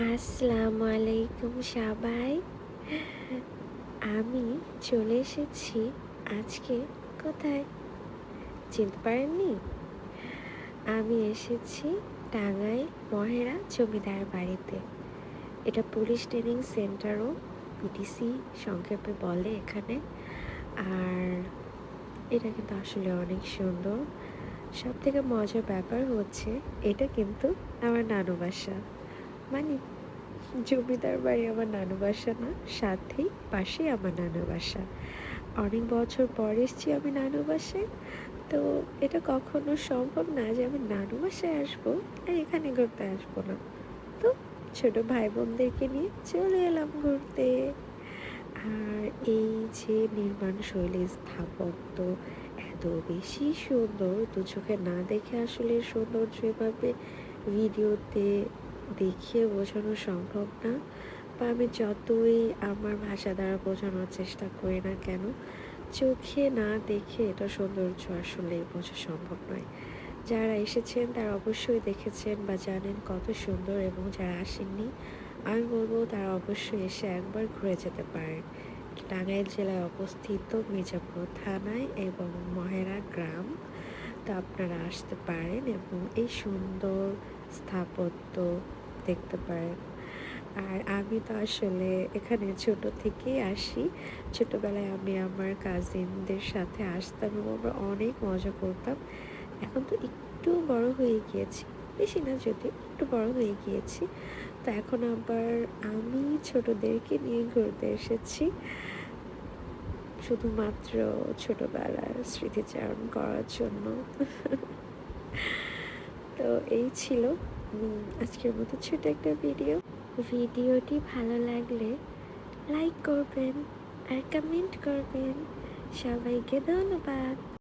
আসসালামু আলাইকুম সবাই। আমি চলে এসেছি আজকে কোথায় চিনতে পারেননি? আমি এসেছি টাঙ্গাইল মহেরা জমিদার বাড়িতে। এটা পুলিশ ট্রেনিং সেন্টারও পিটিসি সংক্ষেপে বলে এখানে। আর এটা কিন্তু আসলে অনেক সুন্দর। সব থেকে মজার ব্যাপার হচ্ছে এটা কিন্তু আমার নানু বাসা, মানে জমিদার বাড়ি আমার নানু বাসা না, সাথেই পাশেই আমার নানু বাসা। অনেক বছর পর এসেছি আমি নানু বাসায়। তো এটা কখনো সম্ভব না যে আমি নানু বাসায় আসবো আর এখানে ঘুরতে আসবো না। তো ছোট ভাই বোনদেরকে নিয়ে চলে এলাম ঘুরতে। আর এই যে নির্মাণ শৈলী, স্থাপত্য এত বেশি সুন্দর, দু চোখে না দেখে আসলে সৌন্দর্য এভাবে ভিডিওতে দেখিয়ে বোঝানো সম্ভব না, বা আমি যতই আমার ভাষা দ্বারা বোঝানোর চেষ্টা করি না কেন, চোখে না দেখে এটা সৌন্দর্য আসলে বোঝা সম্ভব নয়। যারা এসেছেন তারা অবশ্যই দেখেছেন বা জানেন কত সুন্দর, এবং যারা আসেননি আমি বলবো তারা অবশ্যই এসে একবার ঘুরে যেতে পারেন। টাঙ্গাইল জেলায় অবস্থিত, মির্জাপুর থানায় এবং মহেরা গ্রাম। তো আপনারা আসতে পারেন এবং এই সুন্দর স্থাপত্য দেখতে পারেন। আর আমি তো আসলে এখানে ছোট থেকেই আসি। ছোটবেলায় আমি আমার কাজিনদের সাথে আসতাম এবং আমরা অনেক মজা করতাম। এখন তো একটু বড় হয়ে গিয়েছি, বেশি না যদিও, একটু বড় হয়ে গিয়েছি। তো এখন আবার আমি ছোটদেরকে নিয়ে ঘুরতে এসেছি, শুধুমাত্র ছোটবেলার স্মৃতিচারণ করার জন্য। তো এই ছিল আজকের মতো ছোট একটা ভিডিওটি ভালো লাগলে লাইক করবেন আর কমেন্ট করবেন। সবাইকে ধন্যবাদ।